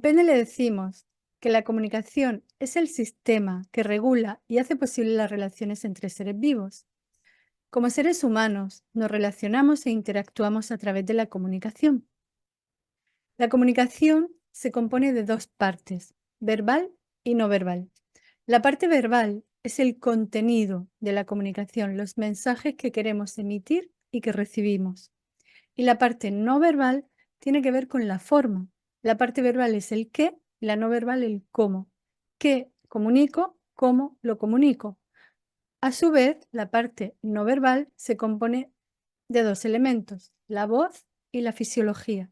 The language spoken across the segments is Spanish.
Pene le decimos que la comunicación es el sistema que regula y hace posible las relaciones entre seres vivos. Como seres humanos, nos relacionamos e interactuamos a través de la comunicación. La comunicación se compone de dos partes, verbal y no verbal. La parte verbal es el contenido de la comunicación, los mensajes que queremos emitir y que recibimos. Y la parte no verbal tiene que ver con la forma. La parte verbal es el qué, la no verbal el cómo. ¿Qué comunico? ¿Cómo lo comunico? A su vez, la parte no verbal se compone de dos elementos, la voz y la fisiología.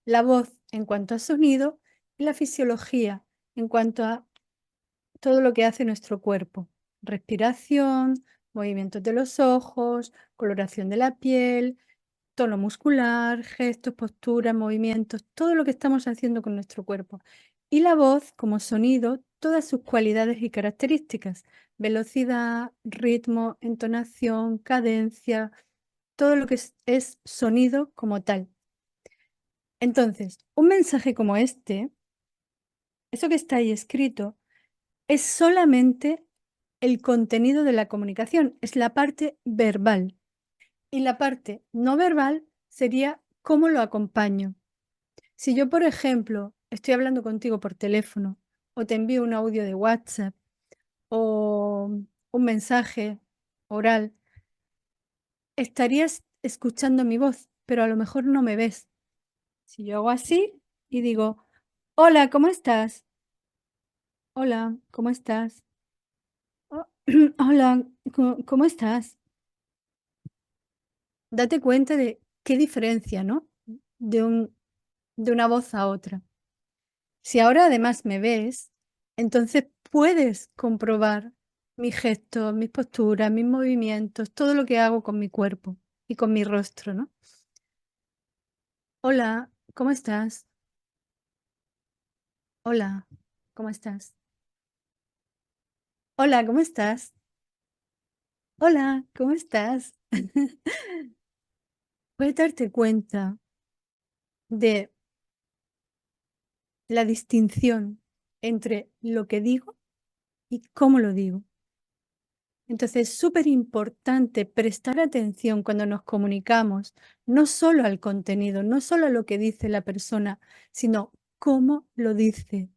La voz en cuanto a sonido y la fisiología en cuanto a todo lo que hace nuestro cuerpo. Respiración, movimientos de los ojos, coloración de la piel, tono muscular, gestos, posturas, movimientos, todo lo que estamos haciendo con nuestro cuerpo. Y la voz como sonido, todas sus cualidades y características, velocidad, ritmo, entonación, cadencia, todo lo que es sonido como tal. Entonces, un mensaje como este, eso que está ahí escrito, es solamente el contenido de la comunicación, es la parte verbal. Y la parte no verbal sería cómo lo acompaño. Si yo, por ejemplo, estoy hablando contigo por teléfono o te envío un audio de WhatsApp o un mensaje oral, estarías escuchando mi voz, pero a lo mejor no me ves. Si yo hago así y digo, hola, ¿cómo estás? Hola, ¿cómo estás? "Oh, hola, ¿cómo estás?". Date cuenta de qué diferencia, ¿no? De de una voz a otra. Si ahora además me ves, entonces puedes comprobar mis gestos, mis posturas, mis movimientos, todo lo que hago con mi cuerpo y con mi rostro, ¿no? Hola, ¿cómo estás? Hola, ¿cómo estás? Hola, ¿cómo estás? Hola, ¿cómo estás? Puedes darte cuenta de la distinción entre lo que digo y cómo lo digo. Entonces, es súper importante prestar atención cuando nos comunicamos, no solo al contenido, no solo a lo que dice la persona, sino cómo lo dice.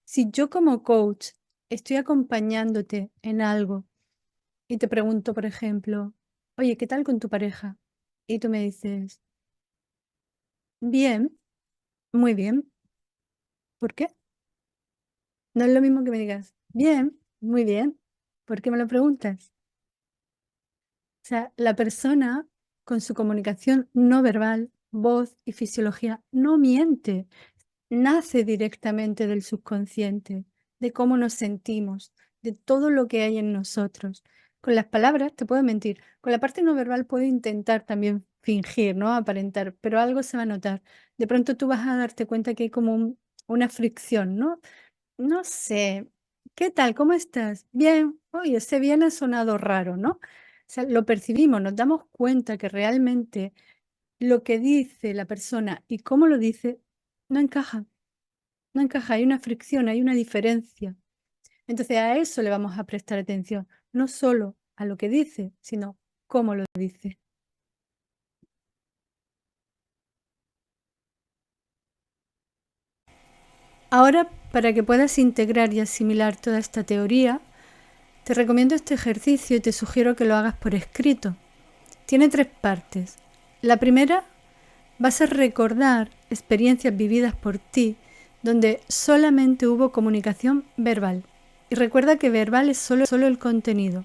Si yo como coach estoy acompañándote en algo y te pregunto, por ejemplo, oye, ¿qué tal con tu pareja? Y tú me dices, bien, muy bien. ¿Por qué? No es lo mismo que me digas, bien, muy bien. ¿Por qué me lo preguntas? O sea, la persona con su comunicación no verbal, voz y fisiología no miente, nace directamente del subconsciente, de cómo nos sentimos, de todo lo que hay en nosotros. Con las palabras te puedo mentir, con la parte no verbal puedo intentar también fingir, ¿no? Aparentar, pero algo se va a notar. De pronto tú vas a darte cuenta que hay como una fricción, ¿no? No sé. ¿Qué tal? ¿Cómo estás? Bien. Oye, ese bien ha sonado raro, ¿no? O sea, lo percibimos, nos damos cuenta que realmente lo que dice la persona y cómo lo dice no encaja, no encaja, hay una fricción, hay una diferencia. Entonces a eso le vamos a prestar atención, no solo a lo que dice, sino cómo lo dice. Ahora, para que puedas integrar y asimilar toda esta teoría, te recomiendo este ejercicio y te sugiero que lo hagas por escrito. Tiene tres partes. La primera va a ser recordar experiencias vividas por ti donde solamente hubo comunicación verbal. Y recuerda que verbal es solo el contenido.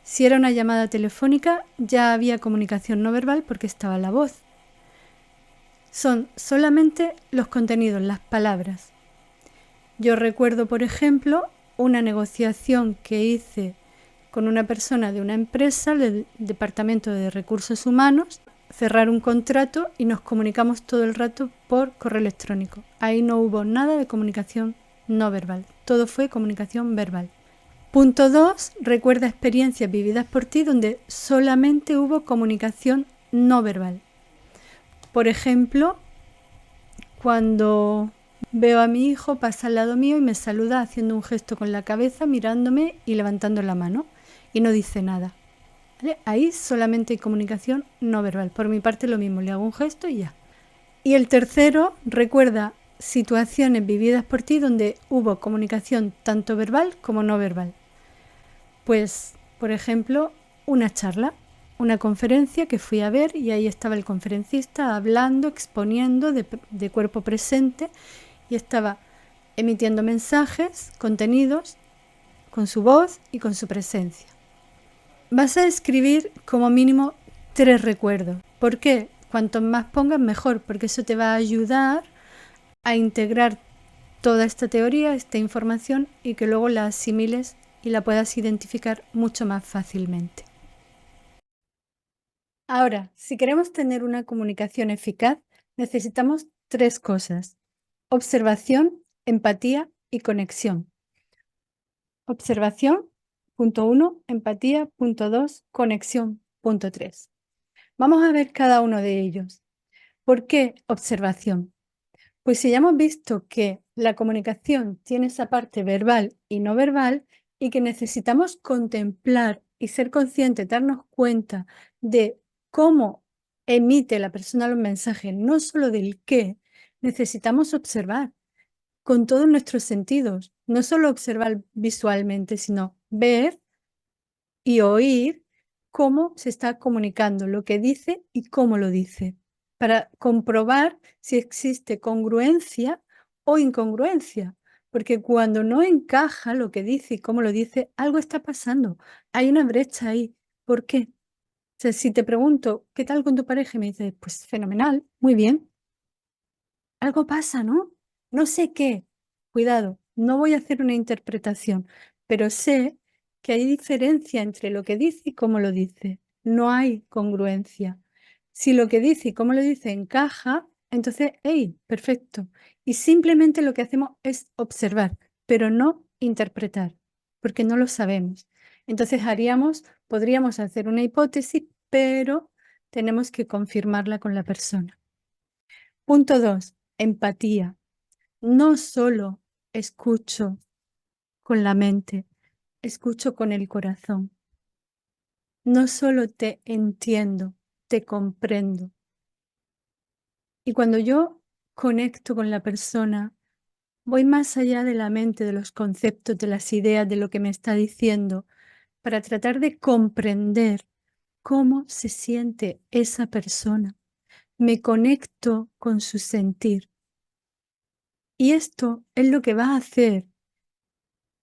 Si era una llamada telefónica, ya había comunicación no verbal porque estaba la voz. Son solamente los contenidos, las palabras. Yo recuerdo, por ejemplo, una negociación que hice con una persona de una empresa del Departamento de Recursos Humanos, cerrar un contrato y nos comunicamos todo el rato por correo electrónico. Ahí no hubo nada de comunicación no verbal, todo fue comunicación verbal. Punto 2. Recuerda experiencias vividas por ti donde solamente hubo comunicación no verbal. Por ejemplo, cuando veo a mi hijo, pasa al lado mío y me saluda haciendo un gesto con la cabeza, mirándome y levantando la mano, y no dice nada. ¿Vale? Ahí solamente hay comunicación no verbal. Por mi parte lo mismo, le hago un gesto y ya. Y el tercero recuerda situaciones vividas por ti donde hubo comunicación tanto verbal como no verbal. Pues, por ejemplo, una charla, una conferencia que fui a ver y ahí estaba el conferencista hablando, exponiendo de cuerpo presente y estaba emitiendo mensajes, contenidos, con su voz y con su presencia. Vas a escribir como mínimo 3 recuerdos. ¿Por qué? Cuanto más pongas, mejor, porque eso te va a ayudar a integrar toda esta teoría, esta información y que luego la asimiles y la puedas identificar mucho más fácilmente. Ahora, si queremos tener una comunicación eficaz, necesitamos 3 cosas: observación, empatía y conexión. Observación, punto 1, empatía, punto 2, conexión, punto 3. Vamos a ver cada uno de ellos. ¿Por qué observación? Pues si ya hemos visto que la comunicación tiene esa parte verbal y no verbal y que necesitamos contemplar y ser conscientes, darnos cuenta de cómo emite la persona los mensajes, no solo del qué, necesitamos observar con todos nuestros sentidos, no solo observar visualmente, sino ver y oír cómo se está comunicando, lo que dice y cómo lo dice, para comprobar si existe congruencia o incongruencia, porque cuando no encaja lo que dice y cómo lo dice, algo está pasando, hay una brecha ahí. ¿Por qué? O sea, si te pregunto, ¿qué tal con tu pareja? Y me dices, pues fenomenal, muy bien. Algo pasa, ¿no? No sé qué. Cuidado, no voy a hacer una interpretación, pero sé que hay diferencia entre lo que dice y cómo lo dice. No hay congruencia. Si lo que dice y cómo lo dice encaja, entonces, hey, perfecto. Y simplemente lo que hacemos es observar, pero no interpretar, porque no lo sabemos. Entonces podríamos hacer una hipótesis, pero tenemos que confirmarla con la persona. Punto 2, empatía. No solo escucho con la mente, escucho con el corazón. No solo te entiendo, te comprendo. Y cuando yo conecto con la persona, voy más allá de la mente, de los conceptos, de las ideas, de lo que me está diciendo, para tratar de comprender cómo se siente esa persona. Me conecto con su sentir. Y esto es lo que va a hacer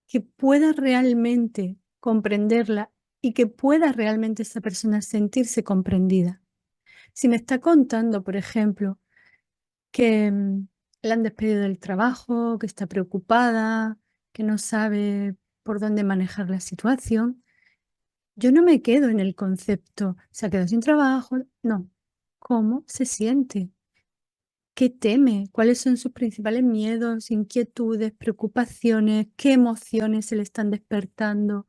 que pueda realmente comprenderla y que pueda realmente esa persona sentirse comprendida. Si me está contando, por ejemplo, que la han despedido del trabajo, que está preocupada, que no sabe por dónde manejar la situación, yo no me quedo en el concepto, se ha quedado sin trabajo, no, ¿cómo se siente? ¿Qué teme? ¿Cuáles son sus principales miedos, inquietudes, preocupaciones? ¿Qué emociones se le están despertando?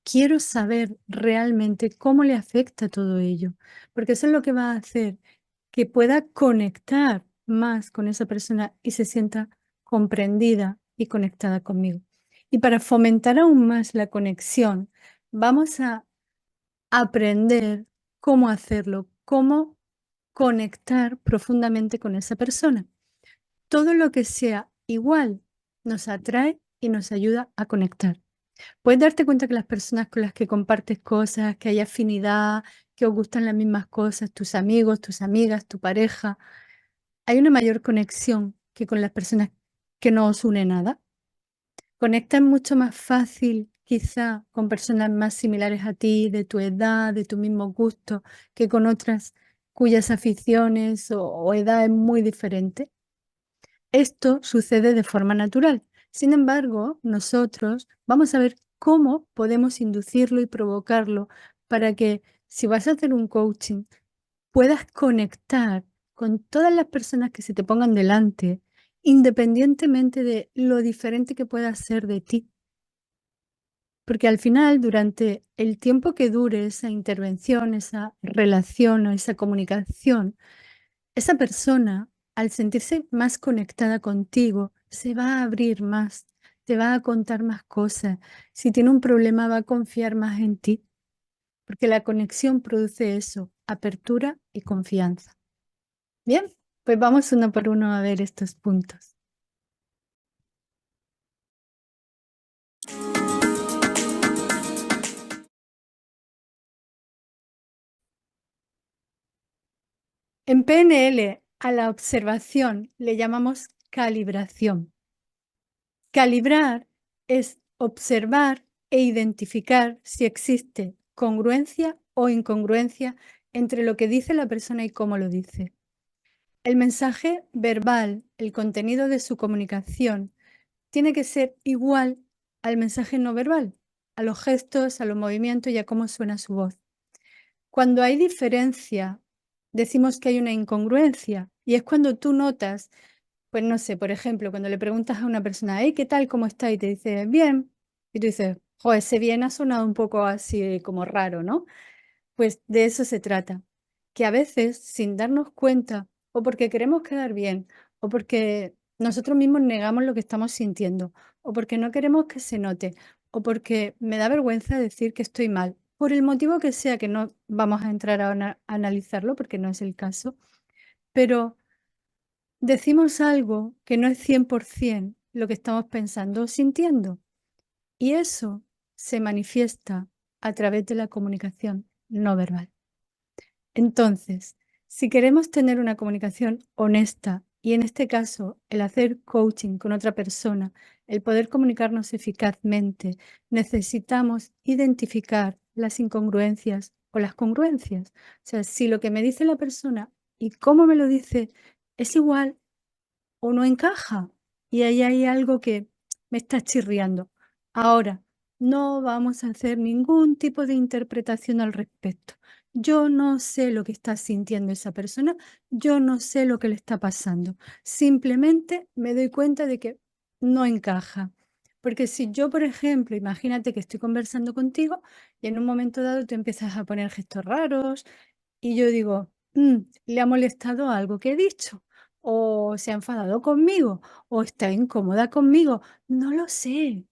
Quiero saber realmente cómo le afecta todo ello, porque eso es lo que va a hacer que pueda conectar más con esa persona y se sienta comprendida y conectada conmigo. Y para fomentar aún más la conexión, vamos a aprender cómo hacerlo, cómo conectar profundamente con esa persona. Todo lo que sea igual nos atrae y nos ayuda a conectar. Puedes darte cuenta que las personas con las que compartes cosas, que hay afinidad, que os gustan las mismas cosas, tus amigos, tus amigas, tu pareja, hay una mayor conexión que con las personas que no os une nada. Conectas mucho más fácil, quizá, con personas más similares a ti, de tu edad, de tu mismo gusto, que con otras cuyas aficiones o edad es muy diferente. Esto sucede de forma natural. Sin embargo, nosotros vamos a ver cómo podemos inducirlo y provocarlo para que si vas a hacer un coaching, puedas conectar con todas las personas que se te pongan delante, independientemente de lo diferente que pueda ser de ti. Porque al final, durante el tiempo que dure esa intervención, esa relación o esa comunicación, esa persona al sentirse más conectada contigo, se va a abrir más, te va a contar más cosas. Si tiene un problema, va a confiar más en ti, porque la conexión produce eso, apertura y confianza. Bien, pues vamos uno por uno a ver estos puntos. En PNL, a la observación le llamamos calibración. Calibrar es observar e identificar si existe congruencia o incongruencia entre lo que dice la persona y cómo lo dice. El mensaje verbal, el contenido de su comunicación, tiene que ser igual al mensaje no verbal, a los gestos, a los movimientos y a cómo suena su voz. Cuando hay diferencia, decimos que hay una incongruencia y es cuando tú notas, pues no sé, por ejemplo, cuando le preguntas a una persona, hey, ¿qué tal? ¿Cómo está? Y te dice, bien. Y tú dices, joder, ese bien ha sonado un poco así como raro, ¿no? Pues de eso se trata, que a veces sin darnos cuenta, o porque queremos quedar bien, o porque nosotros mismos negamos lo que estamos sintiendo, o porque no queremos que se note, o porque me da vergüenza decir que estoy mal, por el motivo que sea, que no vamos a entrar a analizarlo porque no es el caso, pero decimos algo que no es 100% lo que estamos pensando o sintiendo, y eso se manifiesta a través de la comunicación no verbal. Entonces, si queremos tener una comunicación honesta y en este caso el hacer coaching con otra persona, el poder comunicarnos eficazmente, necesitamos identificar las incongruencias o las congruencias. O sea, si lo que me dice la persona y cómo me lo dice es igual o no encaja y ahí hay algo que me está chirriando. Ahora, no vamos a hacer ningún tipo de interpretación al respecto. Yo no sé lo que está sintiendo esa persona, yo no sé lo que le está pasando. Simplemente me doy cuenta de que no encaja. Porque si yo, por ejemplo, imagínate que estoy conversando contigo y en un momento dado tú empiezas a poner gestos raros y yo digo, ¿le ha molestado algo que he dicho? ¿O se ha enfadado conmigo? ¿O está incómoda conmigo? No lo sé,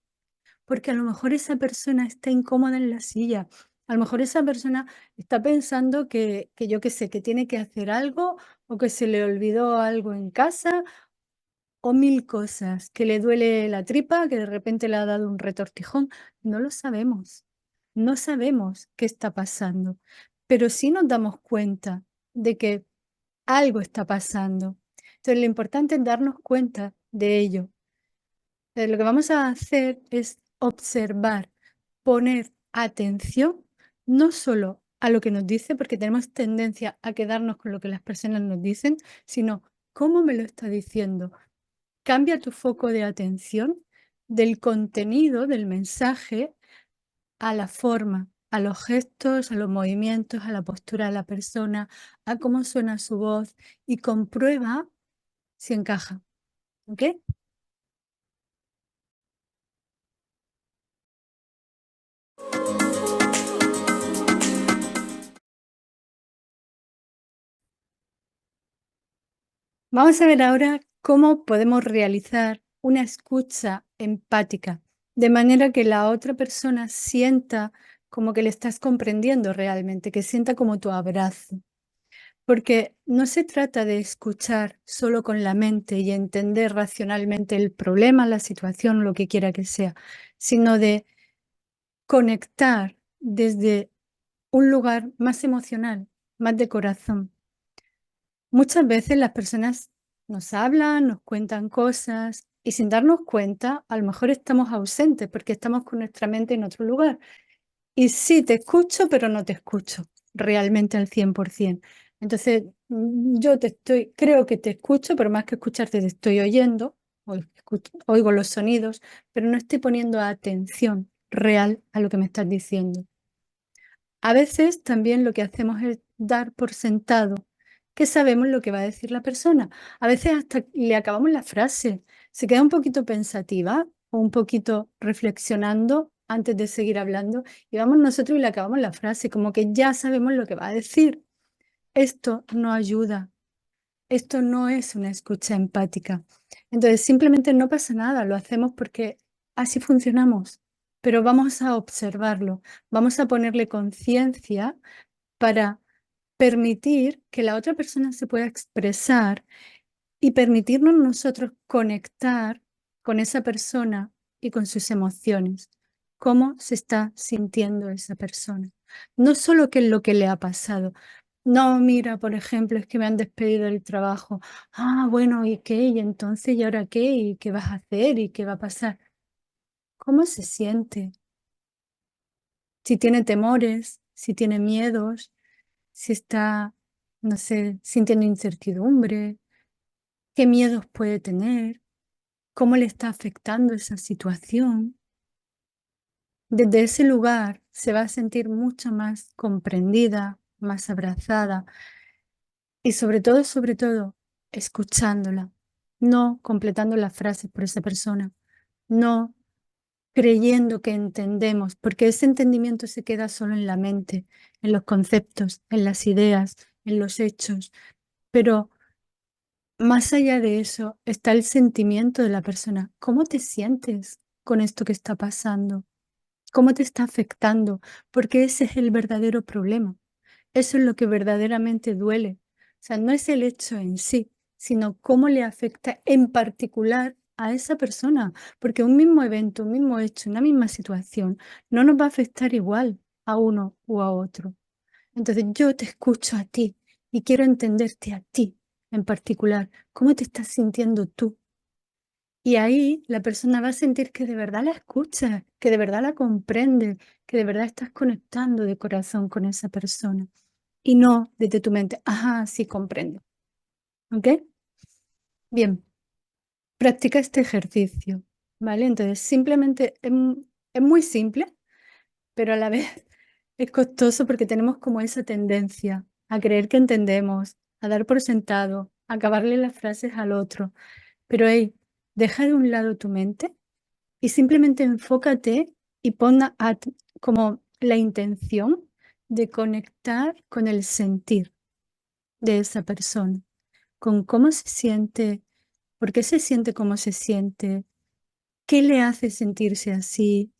porque a lo mejor esa persona está incómoda en la silla. A lo mejor esa persona está pensando que yo qué sé, que tiene que hacer algo o que se le olvidó algo en casa o mil cosas, que le duele la tripa, que de repente le ha dado un retortijón. No lo sabemos. No sabemos qué está pasando, pero sí nos damos cuenta de que algo está pasando. Entonces, lo importante es darnos cuenta de ello. Lo que vamos a hacer es observar, poner atención, no solo a lo que nos dice, porque tenemos tendencia a quedarnos con lo que las personas nos dicen, sino cómo me lo está diciendo. Cambia tu foco de atención del contenido del mensaje a la forma, a los gestos, a los movimientos, a la postura de la persona, a cómo suena su voz y comprueba si encaja. ¿Ok? Vamos a ver ahora cómo podemos realizar una escucha empática, de manera que la otra persona sienta como que le estás comprendiendo realmente, que sienta como tu abrazo. Porque no se trata de escuchar solo con la mente y entender racionalmente el problema, la situación, lo que quiera que sea, sino de conectar desde un lugar más emocional, más de corazón. Muchas veces las personas nos hablan, nos cuentan cosas y sin darnos cuenta, a lo mejor estamos ausentes porque estamos con nuestra mente en otro lugar. Y sí, te escucho, pero no te escucho realmente al 100%. Entonces, yo creo que te escucho, pero más que escucharte te estoy oyendo, oigo los sonidos, pero no estoy poniendo atención real a lo que me estás diciendo. A veces también lo que hacemos es dar por sentado que sabemos lo que va a decir la persona. A veces hasta le acabamos la frase, se queda un poquito pensativa o un poquito reflexionando antes de seguir hablando y vamos nosotros y le acabamos la frase, como que ya sabemos lo que va a decir. Esto no ayuda. Esto no es una escucha empática. Entonces, simplemente no pasa nada, lo hacemos porque así funcionamos, pero vamos a observarlo, vamos a ponerle conciencia para permitir que la otra persona se pueda expresar y permitirnos nosotros conectar con esa persona y con sus emociones, cómo se está sintiendo esa persona. No solo qué es lo que le ha pasado. No, mira, por ejemplo, es que me han despedido del trabajo. Ah, bueno, ¿y qué? ¿Y entonces, y ahora qué? ¿Y qué vas a hacer? ¿Y qué va a pasar? ¿Cómo se siente? Si tiene temores, si tiene miedos, si está, no sé, sintiendo incertidumbre, qué miedos puede tener, cómo le está afectando esa situación. Desde ese lugar se va a sentir mucho más comprendida, más abrazada y sobre todo, escuchándola, no completando las frases por esa persona, no creyendo que entendemos, porque ese entendimiento se queda solo en la mente, en los conceptos, en las ideas, en los hechos, pero más allá de eso está el sentimiento de la persona. ¿Cómo te sientes con esto que está pasando? ¿Cómo te está afectando? Porque ese es el verdadero problema. Eso es lo que verdaderamente duele. O sea, no es el hecho en sí, sino cómo le afecta en particular a esa persona. Porque un mismo evento, un mismo hecho, una misma situación, no nos va a afectar igual a uno u a otro. Entonces yo te escucho a ti y quiero entenderte a ti en particular. ¿Cómo te estás sintiendo tú? Y ahí la persona va a sentir que de verdad la escuchas, que de verdad la comprendes, que de verdad estás conectando de corazón con esa persona. Y no desde tu mente, ajá, sí comprendo. ¿Ok? Bien, practica este ejercicio, ¿vale? Entonces simplemente es muy simple, pero a la vez es costoso porque tenemos como esa tendencia a creer que entendemos, a dar por sentado, a acabarle las frases al otro. Pero hey, deja de un lado tu mente y simplemente enfócate y como la intención de conectar con el sentir de esa persona, con cómo se siente, por qué se siente como se siente, qué le hace sentirse así,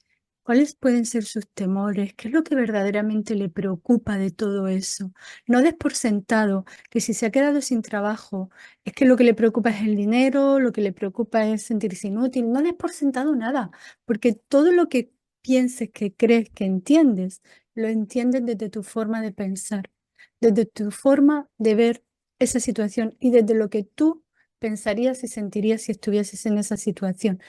cuáles pueden ser sus temores, qué es lo que verdaderamente le preocupa de todo eso. No des por sentado que si se ha quedado sin trabajo es que lo que le preocupa es el dinero, lo que le preocupa es sentirse inútil. No des por sentado nada, porque todo lo que pienses que crees que entiendes, lo entiendes desde tu forma de pensar, desde tu forma de ver esa situación y desde lo que tú pensarías y sentirías si estuvieses en esa situación.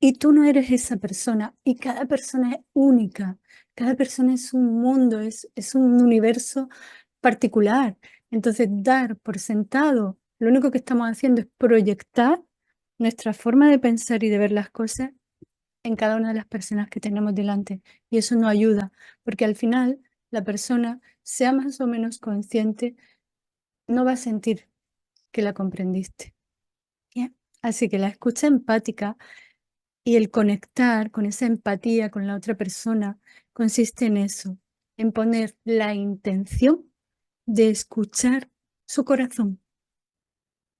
Y tú no eres esa persona y cada persona es única, cada persona es un mundo, es un universo particular. Entonces, dar por sentado, lo único que estamos haciendo es proyectar nuestra forma de pensar y de ver las cosas en cada una de las personas que tenemos delante. Y eso no ayuda, porque al final la persona, sea más o menos consciente, no va a sentir que la comprendiste. Bien. Así que la escucha empática y el conectar con esa empatía con la otra persona consiste en eso, en poner la intención de escuchar su corazón,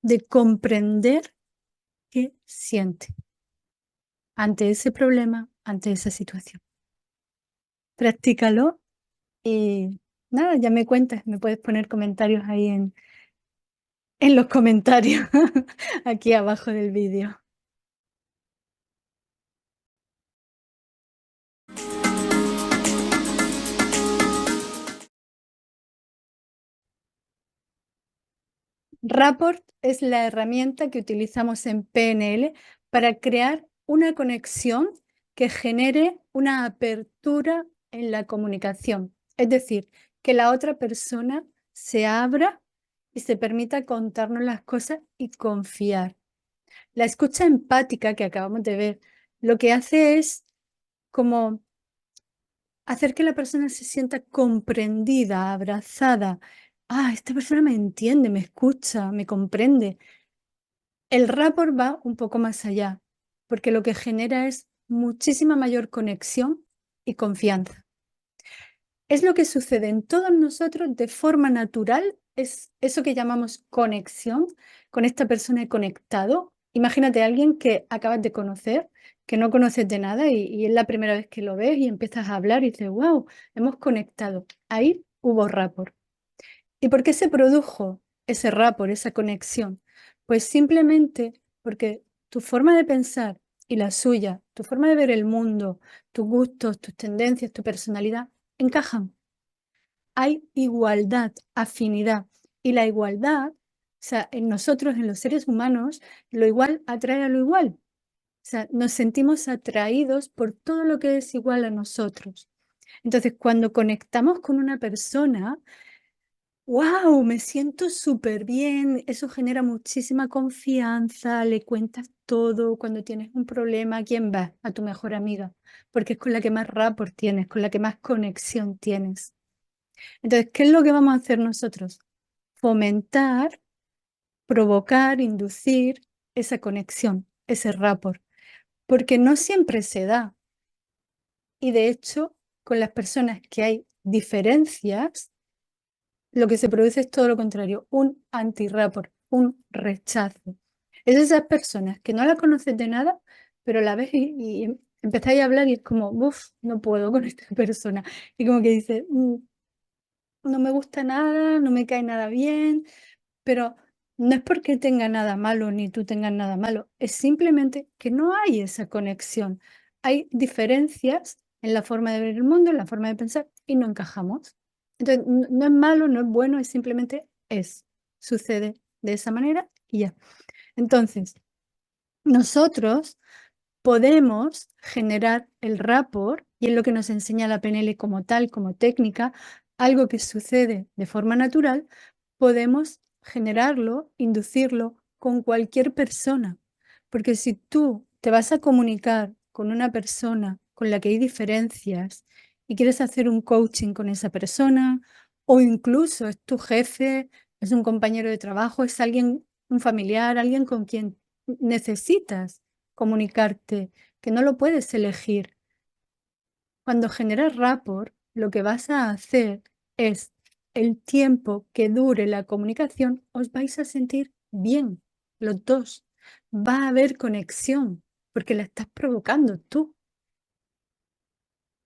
de comprender qué siente ante ese problema, ante esa situación. Practícalo y nada, ya me cuentas, me puedes poner comentarios ahí en los comentarios, aquí abajo del vídeo. Rapport es la herramienta que utilizamos en PNL para crear una conexión que genere una apertura en la comunicación. Es decir, que la otra persona se abra y se permita contarnos las cosas y confiar. La escucha empática que acabamos de ver, lo que hace es como hacer que la persona se sienta comprendida, abrazada. Ah, esta persona me entiende, me escucha, me comprende. El rapport va un poco más allá, porque lo que genera es muchísima mayor conexión y confianza. Es lo que sucede en todos nosotros de forma natural es eso que llamamos conexión, con esta persona he conectado. Imagínate a alguien que acabas de conocer, que no conoces de nada y es la primera vez que lo ves y empiezas a hablar y dices, wow, hemos conectado. Ahí hubo rapport. ¿Y por qué se produjo ese rapport, esa conexión? Pues simplemente porque tu forma de pensar y la suya, tu forma de ver el mundo, tus gustos, tus tendencias, tu personalidad, encajan. Hay igualdad, afinidad. Y la igualdad, o sea, en nosotros, en los seres humanos, lo igual atrae a lo igual. O sea, nos sentimos atraídos por todo lo que es igual a nosotros. Entonces, cuando conectamos con una persona, wow, me siento súper bien, eso genera muchísima confianza, le cuentas todo, cuando tienes un problema, ¿a quién vas? A tu mejor amiga, porque es con la que más rapport tienes, con la que más conexión tienes. Entonces, ¿qué es lo que vamos a hacer nosotros? Fomentar, provocar, inducir esa conexión, ese rapport, porque no siempre se da. Y de hecho, con las personas que hay diferencias, lo que se produce es todo lo contrario, un anti-rapport, un rechazo. Es esas personas que no la conoces de nada, pero la ves y empezáis a hablar y es como, uff, no puedo con esta persona. Y como que dices, no me gusta nada, no me cae nada bien, pero no es porque tenga nada malo ni tú tengas nada malo, es simplemente que no hay esa conexión. Hay diferencias en la forma de ver el mundo, en la forma de pensar y no encajamos. Entonces, no es malo, no es bueno, es simplemente es. Sucede de esa manera y ya. Entonces, nosotros podemos generar el rapport, y es lo que nos enseña la PNL como tal, como técnica, algo que sucede de forma natural, podemos generarlo, inducirlo con cualquier persona. Porque si tú te vas a comunicar con una persona con la que hay diferencias y quieres hacer un coaching con esa persona, o incluso es tu jefe, es un compañero de trabajo, es alguien, un familiar, alguien con quien necesitas comunicarte, que no lo puedes elegir. Cuando generas rapport, lo que vas a hacer es el tiempo que dure la comunicación, os vais a sentir bien, los dos. Va a haber conexión, porque la estás provocando tú.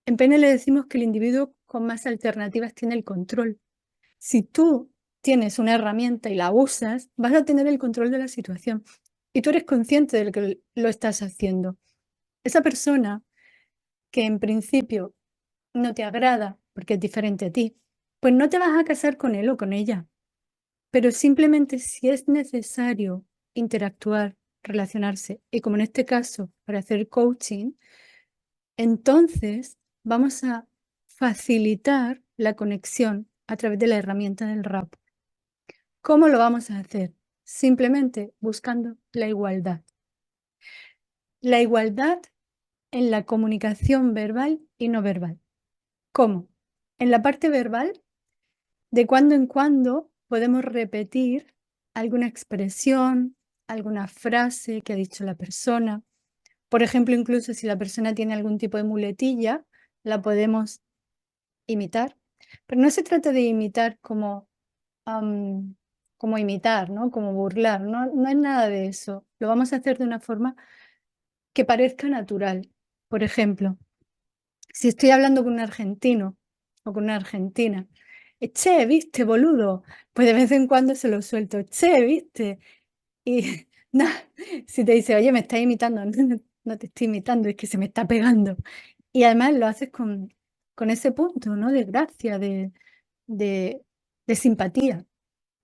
En PNL le decimos que el individuo con más alternativas tiene el control. Si tú tienes una herramienta y la usas, vas a tener el control de la situación. Y tú eres consciente de lo que lo estás haciendo. Esa persona que en principio no te agrada porque es diferente a ti, pues no te vas a casar con él o con ella. Pero simplemente si es necesario interactuar, relacionarse, y como en este caso, para hacer coaching, entonces vamos a facilitar la conexión a través de la herramienta del rap. ¿Cómo lo vamos a hacer? Simplemente buscando la igualdad. La igualdad en la comunicación verbal y no verbal. ¿Cómo? En la parte verbal, de cuando en cuando podemos repetir alguna expresión, alguna frase que ha dicho la persona. Por ejemplo, incluso si la persona tiene algún tipo de muletilla, la podemos imitar. Pero no se trata de imitar como imitar, ¿no? Como burlar, no, no es nada de eso. Lo vamos a hacer de una forma que parezca natural. Por ejemplo, si estoy hablando con un argentino o con una argentina, che, viste, boludo, pues de vez en cuando se lo suelto, che, viste. Y nada, si te dice, oye, me estás imitando, no te estoy imitando, es que se me está pegando. Y además lo haces con ese punto, ¿no? De gracia, de, de simpatía.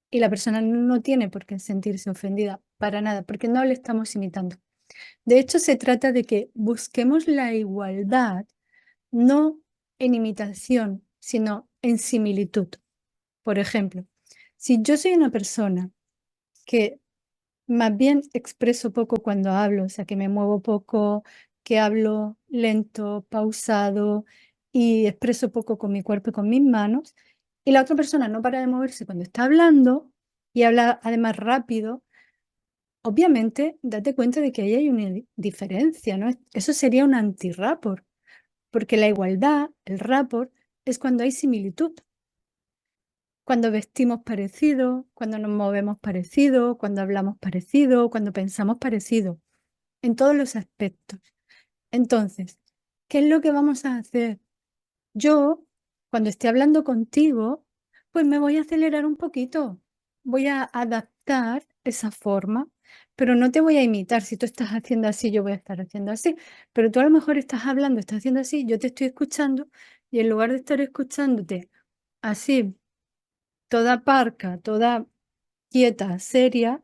Y la persona no tiene por qué sentirse ofendida para nada, porque no le estamos imitando. De hecho, se trata de que busquemos la igualdad, no en imitación, sino en similitud. Por ejemplo, si yo soy una persona que más bien expreso poco cuando hablo, o sea, que me muevo poco, que hablo lento, pausado y expreso poco con mi cuerpo y con mis manos, y la otra persona no para de moverse cuando está hablando y habla además rápido, obviamente date cuenta de que ahí hay una diferencia, ¿no? Eso sería un anti-rapport, porque la igualdad, el rapport, es cuando hay similitud. cuando vestimos parecido, cuando nos movemos parecido, cuando hablamos parecido, cuando pensamos parecido, en todos los aspectos. Entonces, ¿qué es lo que vamos a hacer? Yo, cuando esté hablando contigo, pues me voy a acelerar un poquito. Voy a adaptar esa forma, pero no te voy a imitar. Si tú estás haciendo así, yo voy a estar haciendo así. Pero tú a lo mejor estás hablando, estás haciendo así, yo te estoy escuchando y en lugar de estar escuchándote así, toda parca, toda quieta, seria,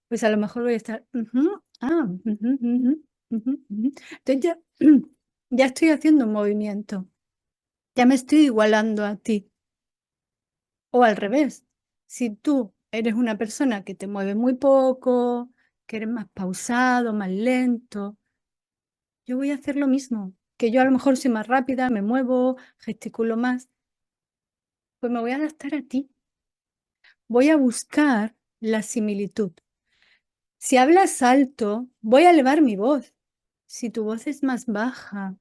pues a lo mejor voy a estar, "Ujú, ujú, ujú, ujú, ujú". Entonces ya, ya estoy haciendo un movimiento, ya me estoy igualando a ti. O al revés, si tú eres una persona que te mueve muy poco, que eres más pausado, más lento, yo voy a hacer lo mismo, que yo a lo mejor soy más rápida, me muevo, gesticulo más, pues me voy a adaptar a ti. Voy a buscar la similitud. Si hablas alto, voy a elevar mi voz. Si tu voz es más baja,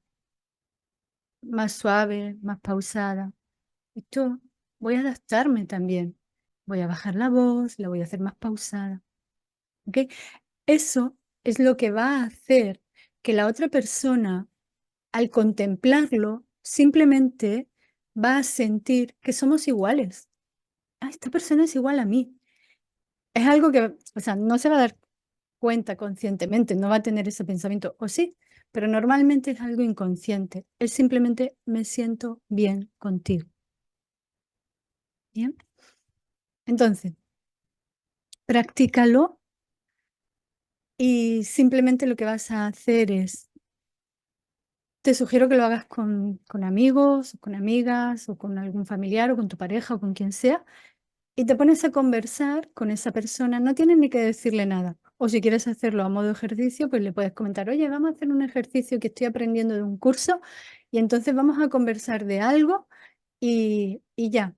más suave, más pausada, yo voy a adaptarme también. Voy a bajar la voz, la voy a hacer más pausada. ¿Ok? Eso es lo que va a hacer que la otra persona, al contemplarlo, simplemente va a sentir que somos iguales. Ah, esta persona es igual a mí. Es algo que, o sea, no se va a dar cuenta conscientemente, no va a tener ese pensamiento, o sí, pero normalmente es algo inconsciente. Es simplemente me siento bien contigo. Bien. Entonces, practícalo y simplemente lo que vas a hacer es, te sugiero que lo hagas con amigos, o con amigas, o con algún familiar, o con tu pareja, o con quien sea, y te pones a conversar con esa persona. No tienes ni que decirle nada. O si quieres hacerlo a modo ejercicio, pues le puedes comentar, oye, vamos a hacer un ejercicio que estoy aprendiendo de un curso, y entonces vamos a conversar de algo y ya.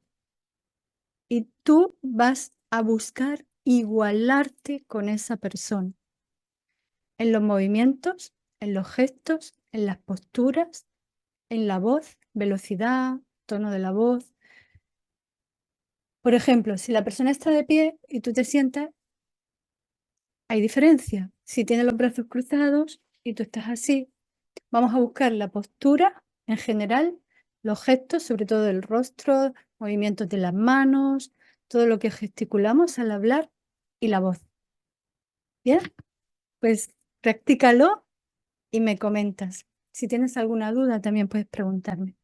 Y tú vas a buscar igualarte con esa persona en los movimientos, en los gestos, en las posturas, en la voz, velocidad, tono de la voz. Por ejemplo, si la persona está de pie y tú te sientas, hay diferencia. Si tiene los brazos cruzados y tú estás así, vamos a buscar la postura en general, los gestos, sobre todo el rostro, movimientos de las manos, todo lo que gesticulamos al hablar y la voz. Bien, pues practícalo y me comentas. Si tienes alguna duda, también puedes preguntarme.